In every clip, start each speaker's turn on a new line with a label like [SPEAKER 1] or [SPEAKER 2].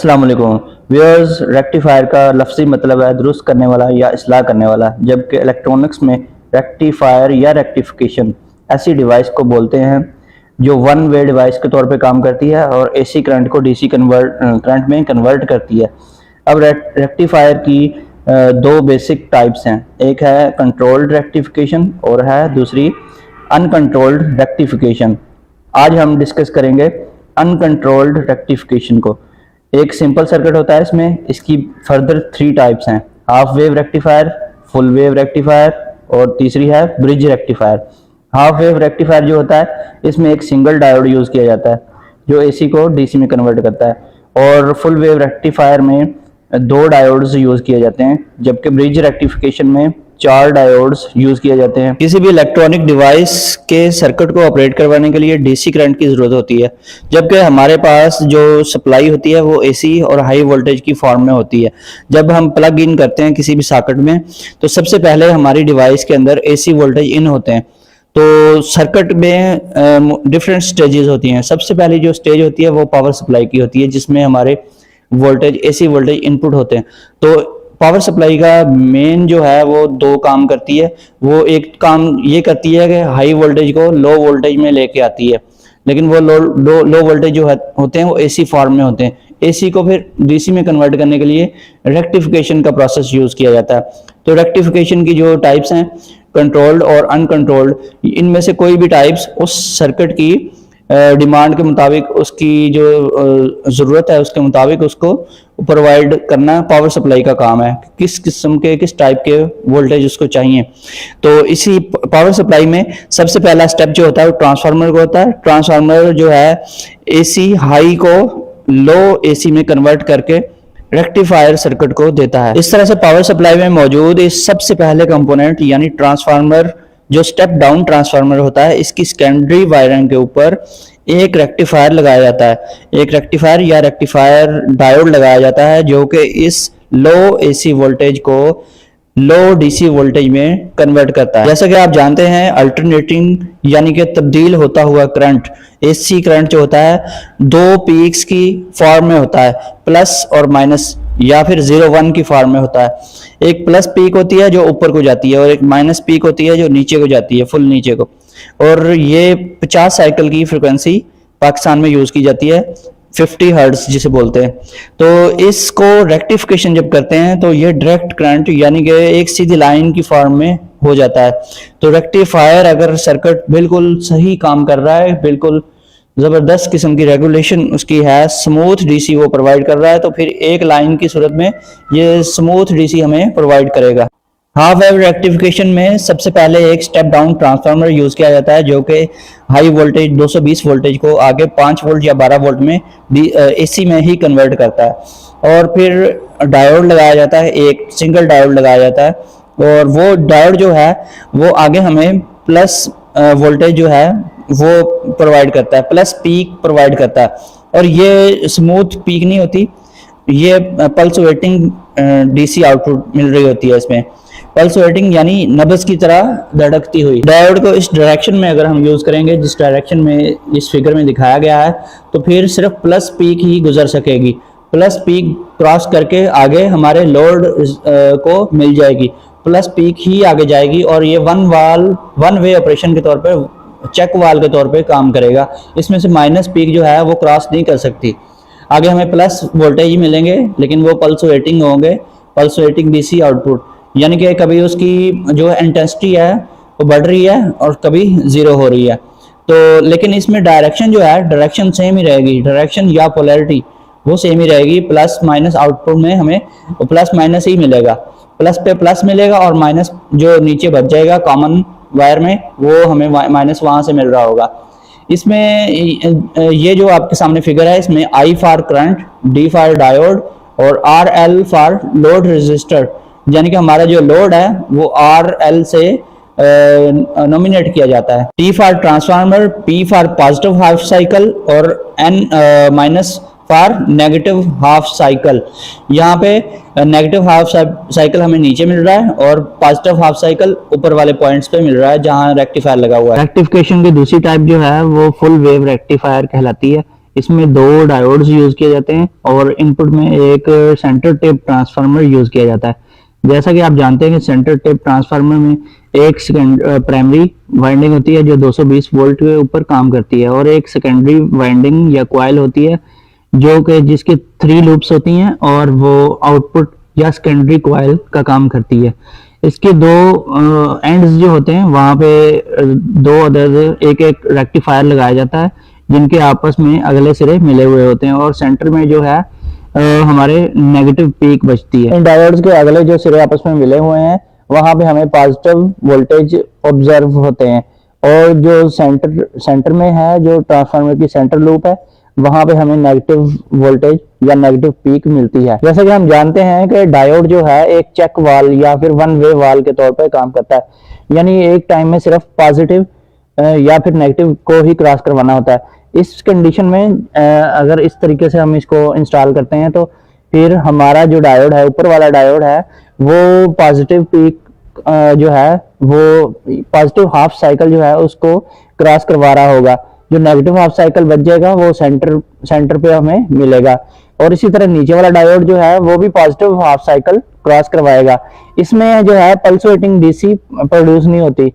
[SPEAKER 1] अस्सलाम वालेकुम viewers. Rectifier का लफ्ज़ी मतलब है दुरुस्त करने वाला या इस्लाह करने वाला, जबकि इलेक्ट्रॉनिक्स में रेक्टिफायर या रेक्टिफिकेशन ऐसी डिवाइस को बोलते हैं जो वन वे डिवाइस के तौर पे काम करती है और एसी करंट को डीसी करंट में कन्वर्ट करती है। अब रेक्टिफायर की दो बेसिक टाइप्स हैं, एक है कंट्रोल्ड रेक्टिफिकेशन और है दूसरी अनकंट्रोल्ड रेक्टिफिकेशन। आज हम डिस्कस करेंगे अनकंट्रोल्ड रेक्टिफिकेशन को। एक सिंपल सर्किट होता है इसमें, इसकी फर्दर थ्री टाइप्स हैं, half wave rectifier, full wave rectifier और तीसरी है bridge rectifier. Half wave rectifier जो होता है इसमें एक सिंगल डायोड यूज किया जाता है जो एसी को डीसी में कन्वर्ट करता है, और फुल वेव रेक्टिफायर में दो डायोड्स यूज किए जाते हैं, जबकि ब्रिज रेक्टिफिकेशन में चार डायोड्स यूज किए जाते हैं। किसी भी इलेक्ट्रॉनिक डिवाइस के सर्किट को ऑपरेट करवाने के लिए डीसी करंट की जरूरत होती है, जबकि हमारे पास जो सप्लाई होती है वो एसी और हाई वोल्टेज की फॉर्म में होती है। जब हम प्लग इन करते हैं किसी भी सॉकेट में तो सबसे पहले हमारी डिवाइस के अंदर एसी वोल्टेज इन होते हैं। तो सर्किट में डिफरेंट स्टेजेस होती हैं। सबसे पहली जो स्टेज होती है वो पावर सप्लाई की होती है, जिसमें हमारे वोल्टेज एसी वोल्टेज इनपुट होते हैं। तो पावर सप्लाई का मेन जो है वो दो काम करती है। वो एक काम ये करती है कि हाई वोल्टेज को लो वोल्टेज में लेके आती है, लेकिन वो लो वोल्टेज जो होते हैं वो एसी फॉर्म में होते हैं। एसी को फिर डीसी में कन्वर्ट करने के लिए रेक्टिफिकेशन का प्रोसेस यूज किया जाता है। तो रेक्टिफिकेशन की जो टाइप्स हैं, कंट्रोल्ड और अनकंट्रोल्ड, इनमें से कोई भी टाइप्स उस सर्किट की डिमांड के मुताबिक, उसकी जो ज़रूरत है उसके मुताबिक उसको प्रोवाइड करना पावर सप्लाई का काम है। किस किस्म के किस टाइप के वोल्टेज उसको चाहिए। तो इसी पावर सप्लाई में सबसे पहला स्टेप जो होता है वो ट्रांसफार्मर को होता है। ट्रांसफार्मर जो है एसी हाई को लो एसी में कन्वर्ट करके रेक्टिफायर सर्किट को देता है। इस तरह से पावर सप्लाई में मौजूद इस सबसे पहले कंपोनेंट यानी ट्रांसफार्मर, जो स्टेप डाउन ट्रांसफार्मर होता है, इसकी सेकेंडरी वायरिंग के ऊपर एक रेक्टिफायर लगाया जाता है। एक रेक्टिफायर या रेक्टिफायर डायोड लगाया जाता है जो कि इस लो एसी वोल्टेज को लो डीसी वोल्टेज में कन्वर्ट करता है। जैसा कि आप जानते हैं, अल्टरनेटिंग यानी कि तब्दील होता हुआ करंट, एसी करंट जो होता है दो पीक्स की फॉर्म में होता है, प्लस और माइनस, या फिर 0-1 की फॉर्म में होता है। एक प्लस पीक होती है जो ऊपर को जाती है और एक माइनस पीक होती है जो नीचे को जाती है, फुल नीचे को। और ये 50 साइकिल की फ्रिक्वेंसी पाकिस्तान में यूज की जाती है, 50 हर्ट्ज जिसे बोलते हैं। तो इसको रेक्टिफिकेशन जब करते हैं तो ये डायरेक्ट करंट यानी कि एक सीधी लाइन की फॉर्म में हो जाता है। तो रेक्टिफायर अगर सर्किट बिल्कुल सही काम कर रहा है, बिल्कुल जबरदस्त किस्म की रेगुलेशन उसकी है, स्मूथ डीसी वो प्रोवाइड कर रहा है, तो फिर एक लाइन की सूरत में ये स्मूथ डीसी हमें प्रोवाइड करेगा। हाफ वेव रेक्टिफिकेशन में सबसे पहले एक स्टेप डाउन ट्रांसफार्मर यूज किया जाता है जो कि हाई वोल्टेज 220 वोल्टेज को आगे 5 वोल्ट या 12 वोल्ट में एसी में ही कन्वर्ट करता है। और फिर डायोड लगाया जाता है, एक सिंगल डायोड लगाया जाता है, और वो डायोड जो है वो आगे हमें प्लस वोल्टेज जो है वो प्रोवाइड करता है, प्लस पीक प्रोवाइड करता है। और ये स्मूथ पीक नहीं होती, ये पल्सवेटिंग डीसी आउटपुट मिल रही होती है इसमें। पल्सवेटिंग यानी नब्ज की तरह धड़कती हुई। डायोड को इस डायरेक्शन में अगर हम यूज करेंगे जिस डायरेक्शन में इस फिगर में दिखाया गया है, तो फिर सिर्फ प्लस पीक ही गुजर सकेगी। प्लस पीक क्रॉस करके आगे हमारे लोड को मिल जाएगी, प्लस पीक ही आगे जाएगी, और ये वन वे ऑपरेशन के तौर पर, चेक वाल के तौर पे काम करेगा। इसमें से माइनस पीक जो है वो क्रॉस नहीं कर सकती। आगे हमें प्लस वोल्टेज ही मिलेंगे, लेकिन वो पल्सवेटिंग होंगे, पल्सवेटिंग डीसी आउटपुट, यानी कि कभी उसकी जो इंटेंसिटी है वो बढ़ रही है और कभी जीरो हो रही है। तो लेकिन इसमें डायरेक्शन जो है, डायरेक्शन सेम ही रहेगी, डायरेक्शन या पोलैरिटी वो सेम ही रहेगी। प्लस माइनस आउटपुट में हमें प्लस माइनस ही मिलेगा, प्लस पे प्लस मिलेगा और माइनस जो नीचे बच जाएगा कॉमन वायर में वो हमें माइनस वहां से मिल रहा होगा। इसमें ये जो आपके सामने फिगर है, इसमें I for current, D for diode और RL फॉर लोड रेजिस्टर, यानी कि हमारा जो लोड है वो RL से नॉमिनेट किया जाता है। T for transformer, P for positive half cycle और N minus for negative half cycle. यहाँ पे नेगेटिव हाफ साइकिल हमें नीचे मिल रहा है और पॉजिटिव हाफ साइकिल ऊपर वाले पॉइंट्स पे मिल रहा है जहाँ रेक्टिफायर लगा हुआ है। रेक्टिफिकेशन की दूसरी टाइप जो है वो फुल वेव रेक्टिफायर कहलाती है। इसमें दो डायोड्स यूज किए जाते हैं और इनपुट में एक सेंटर टेप ट्रांसफार्मर यूज किया जाता है। जैसा कि आप जानते हैं कि सेंटर टेप ट्रांसफार्मर में एक प्राइमरी वाइंडिंग होती है जो 220 वोल्ट के ऊपर काम करती है और एक सेकेंडरी वाइंडिंग या कॉइल होती है जो कि जिसके 3 लूप्स होती हैं और वो आउटपुट या सेकेंडरी कॉइल का काम करती है। इसके दो एंड्स जो होते हैं वहां पे दो अदर एक एक रेक्टिफायर लगाया जाता है जिनके आपस में अगले सिरे मिले हुए होते हैं और सेंटर में जो है हमारे नेगेटिव पीक बचती है। इन डायोड्स के अगले जो सिरे आपस में मिले हुए हैं वहां पे हमें पॉजिटिव वोल्टेज ऑब्जर्व होते हैं और जो सेंटर में है जो ट्रांसफार्मर की सेंटर लूप है वहां पे हमें नेगेटिव वोल्टेज या नेगेटिव पीक मिलती है। जैसे कि हम जानते हैं कि डायोड जो है एक चेक वाल या फिर वन वे वाल के तौर पर काम करता है, यानी एक टाइम में सिर्फ पॉजिटिव या फिर नेगेटिव को ही क्रॉस करवाना होता है। इस कंडीशन में अगर इस तरीके से हम इसको इंस्टॉल करते हैं तो फिर हमारा जो डायोड है, ऊपर वाला डायोड है, वो पॉजिटिव पीक जो है वो पॉजिटिव हाफ साइकिल जो है उसको क्रॉस करवा रहा होगा। जो नेगेटिव हाफ साइकिल बच जाएगा वो सेंटर पे हमें मिलेगा और इसी तरह नीचे वाला डायोड जो है वो भी पॉजिटिव हाफ साइकिल क्रॉस करवाएगा। इसमें जो है पल्सेटिंग डीसी प्रोड्यूस नहीं होती,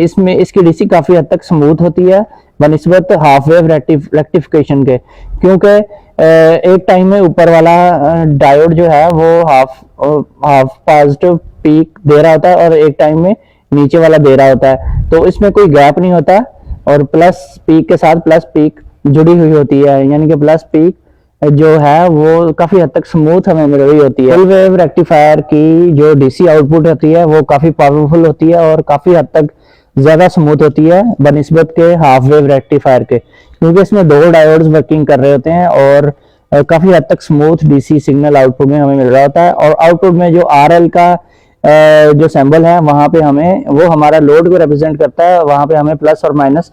[SPEAKER 1] इसमें इसकी डीसी काफी हद तक स्मूथ होती है बनिस्बत हाफ वेव रेक्टिफिकेशन के, क्योंकि एक टाइम में ऊपर वाला डायोड जो है वो हाफ पॉजिटिव पीक दे रहा होता है और एक टाइम में नीचे वाला दे रहा होता है, तो इसमें कोई गैप नहीं होता और प्लस पीक के साथ प्लस पीक जुड़ी हुई होती है, यानी कि प्लस पीक जो है वो काफी हद तक स्मूथ हमें मिल रही होती है। फुल वेव रेक्टिफायर की जो डीसी आउटपुट होती है वो काफी पावरफुल होती है और काफी हद तक ज्यादा स्मूथ होती है बनिस्बत के हाफ वेव रेक्टिफायर के, क्योंकि इसमें दो डायोड्स वर्किंग कर रहे होते हैं और काफी हद तक स्मूथ डीसी सिग्नल आउटपुट में हमें मिल रहा होता है। और आउटपुट में जो आरएल का जो सिंबल है वहां पे हमें वो हमारा लोड को रिप्रेजेंट करता है, वहां पे हमें प्लस और माइनस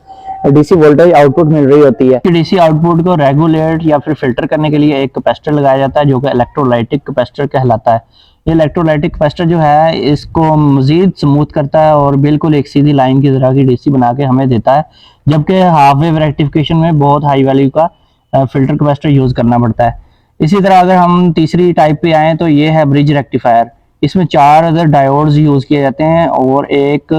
[SPEAKER 1] डीसी वोल्टेज आउटपुट मिल रही होती है। डीसी आउटपुट को रेगुलेट या फिर फिल्टर करने के लिए एक कैपेसिटर लगाया जाता है जो कि इलेक्ट्रोलाइटिक कैपेसिटर कहलाता है। ये इलेक्ट्रोलाइटिक कैपेसिटर जो है इसको मजीद स्मूथ करता है और बिल्कुल एक सीधी लाइन की तरह की डीसी बना के हमें देता है, जबकि हाफ वेव रेक्टिफिकेशन में बहुत हाई वैल्यू का फिल्टर कैपेसिटर यूज करना पड़ता है। इसी तरह अगर हम तीसरी टाइप पे आए तो ये है ब्रिज रेक्टिफायर। इसमें 4 अदर डायोड्स यूज किए जाते हैं और एक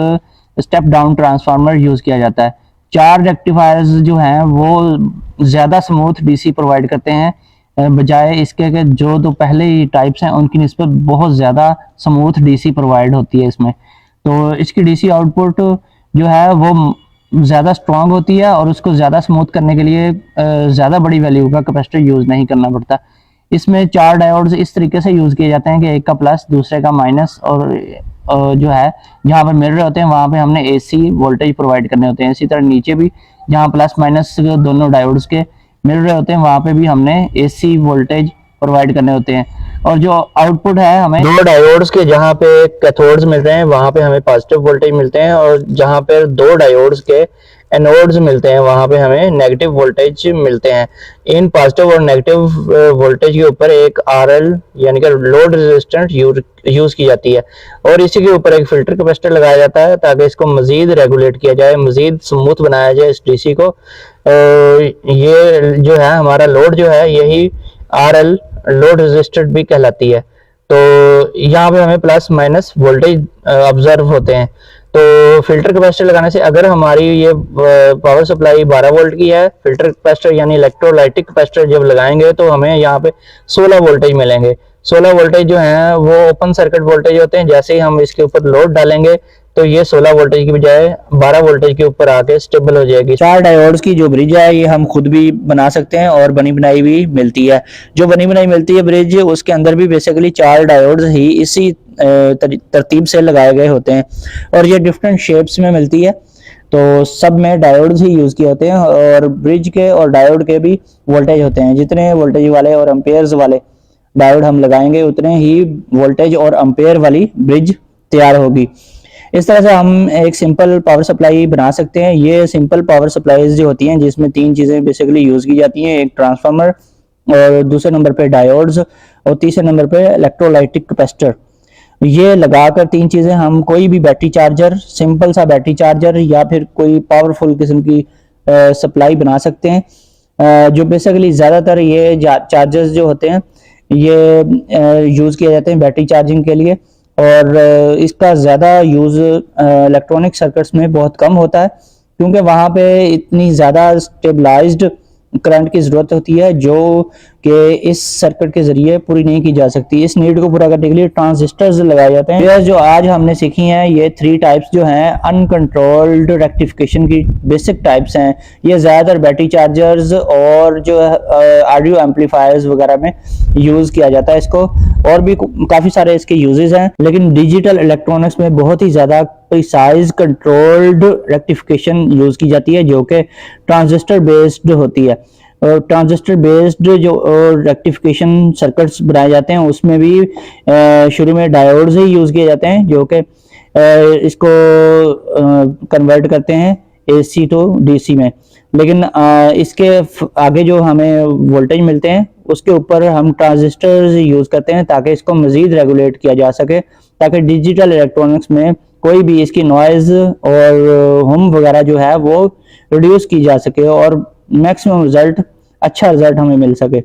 [SPEAKER 1] स्टेप डाउन ट्रांसफार्मर यूज किया जाता है। 4 रेक्टिफायर्स जो हैं वो ज्यादा स्मूथ डीसी प्रोवाइड करते हैं बजाय इसके कि जो तो पहले ही टाइप्स हैं उनकी निस्बत बहुत ज्यादा स्मूथ डीसी प्रोवाइड होती है इसमें। तो इसकी डीसी आउटपुट जो है वो ज्यादा स्ट्रांग होती है और उसको ज्यादा स्मूथ करने के लिए ज्यादा बड़ी वैल्यू का कैपेसिटर यूज नहीं करना पड़ता। इसमें 4 डायोड्स इस तरीके से यूज किए जाते हैं कि एक का प्लस दूसरे का माइनस, और जो है जहाँ पर मिरर होते हैं वहां पे हमने एसी वोल्टेज प्रोवाइड करने होते हैं। इसी तरह नीचे भी जहाँ प्लस माइनस दोनों डायोड्स के मिल रहे होते हैं वहां पे भी हमने एसी वोल्टेज प्रोवाइड करने होते हैं। और जो आउटपुट है हमें 2 डायोड्स के जहाँ पे कैथोड्स मिल रहे हैं वहां पे हमें पॉजिटिव वोल्टेज मिलते हैं और जहाँ पे 2 डायोड्स के एनोड्स मिलते हैं वहां पे हमें नेगेटिव वोल्टेज मिलते हैं। इन पॉजिटिव और नेगेटिव वोल्टेज के ऊपर एक आरएल यानी कि लोड रेजिस्टेंस यूज की जाती है और इसी के ऊपर एक फिल्टर कैपेसिटर लगाया जाता है ताकि इसको मजीद रेगुलेट किया जाए, मजीद स्मूथ बनाया जाए इस डीसी को। ये जो है हमारा लोड जो है यही आरएल लोड रेजिस्टेंस भी कहलाती है। तो यहाँ पे हमें प्लस माइनस वोल्टेज ऑब्जर्व होते हैं। तो फिल्टर कैपेसिटर लगाने से अगर हमारी ये पावर सप्लाई 12 वोल्ट की है, फिल्टर कैपेसिटर यानी इलेक्ट्रोलाइटिक कैपेसिटर जब लगाएंगे तो हमें यहाँ पे 16 वोल्टेज मिलेंगे। 16 वोल्टेज जो हैं वो ओपन सर्किट वोल्टेज होते हैं, जैसे ही हम इसके ऊपर लोड डालेंगे तो ये 16 वोल्टेज की बजाय 12 वोल्टेज के ऊपर आके स्टेबल हो जाएगी। 4 डायोड्स की जो ब्रिज है ये हम खुद भी बना सकते हैं और बनी बनाई भी मिलती है। जो बनी बनाई मिलती है ब्रिज उसके अंदर भी बेसिकली 4 डायोड्स ही इसी तरतीब से लगाए गए होते हैं और ये डिफरेंट शेप्स में मिलती है, तो सब में डायोड्स ही यूज किए होते हैं और ब्रिज के और डायोड के भी वोल्टेज होते हैं। जितने वोल्टेज वाले और एम्पेयर्स वाले डायोड हम लगाएंगे उतने ही वोल्टेज और एम्पेयर वाली ब्रिज तैयार होगी। इस तरह से हम एक सिंपल पावर सप्लाई बना सकते हैं। ये सिंपल पावर सप्लाईज जो होती हैं जिसमें 3 चीजें बेसिकली यूज की जाती हैं, एक ट्रांसफार्मर और दूसरे नंबर पे डायोड्स और तीसरे नंबर पे इलेक्ट्रोलाइटिक कैपेसिटर। ये लगाकर 3 चीजें हम कोई भी बैटरी चार्जर, सिंपल सा बैटरी चार्जर या फिर कोई पावरफुल किस्म की सप्लाई बना सकते हैं। जो बेसिकली ज़्यादातर ये चार्जर्स जो होते हैं ये यूज़ किए जाते हैं बैटरी चार्जिंग के लिए, और इसका ज़्यादा यूज़ इलेक्ट्रॉनिक सर्किट्स में बहुत कम होता है, क्योंकि वहाँ पे इतनी ज़्यादा स्टेबलाइज्ड करंट की ज़रूरत होती है जो कि इस सर्किट के ज़रिए पूरी नहीं की जा सकती। इस नीड को पूरा करने के लिए ट्रांजिस्टर्स लगाए जाते हैं। ये जो आज हमने सीखी हैं ये 3 टाइप्स जो हैं अनकंट्रोल्ड रेक्टिफिकेशन की बेसिक टाइप्स हैं। ये ज़्यादातर बैटरी चार्जर्स और जो ऑडियो एम्पलीफायर्स वगैरह में यूज़ किया जाता है इसको, और भी काफ़ी सारे इसके यूजेस हैं, लेकिन डिजिटल इलेक्ट्रॉनिक्स में बहुत ही ज़्यादा प्रिसाइज कंट्रोल्ड रेक्टिफिकेशन यूज़ की जाती है जो कि ट्रांजिस्टर बेस्ड होती है। और ट्रांजिस्टर बेस्ड जो रेक्टिफिकेशन सर्किट्स बनाए जाते हैं उसमें भी शुरू में डायोड्स ही यूज़ किए जाते हैं जो कि इसको कन्वर्ट करते हैं AC टू DC में, लेकिन इसके आगे जो हमें वोल्टेज मिलते हैं उसके ऊपर हम ट्रांजिस्टर्स यूज़ करते हैं ताकि इसको मज़ीद रेगुलेट किया जा सके, ताकि डिजिटल इलेक्ट्रॉनिक्स में कोई भी इसकी नॉइज़ और हम वगैरह जो है वो रिड्यूस की जा सके और मैक्सिमम रिजल्ट अच्छा रिजल्ट हमें मिल सके।